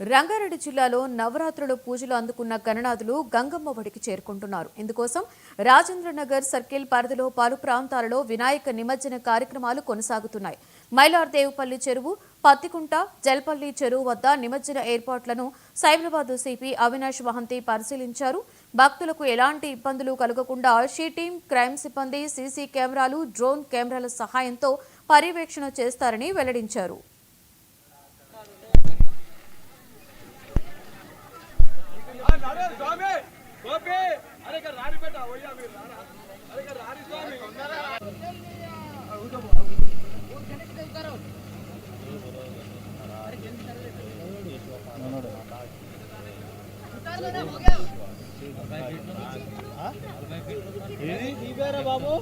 రంగారెడ్డి జిల్లాలో నవరాత్రుల పూజలు అందుకున్న గణనాథులు గంగమ్మ ఒడికి చేరుకుంటున్నారు. ఇందుకోసం రాజేంద్రనగర్ సర్కిల్ పరిధిలో పలు ప్రాంతాలలో వినాయక నిమజ్జన కార్యక్రమాలు కొనసాగుతున్నాయి. మైలార్దేవుపల్లి చెరువు, పత్తికుంట, జల్పల్లి చెరువు వద్ద నిమజ్జన ఏర్పాట్లను సైబరాబాద్ సిపి అవినాష్ మహంతి పరిశీలించారు. భక్తులకు ఎలాంటి ఇబ్బందులు కలగకుండా షీ టీం, క్రైమ్ సిబ్బంది సీసీ కెమెరాలు, డ్రోన్ కెమెరాల సహాయంతో పర్యవేక్షణ చేస్తారని వెల్లడించారు. బాబు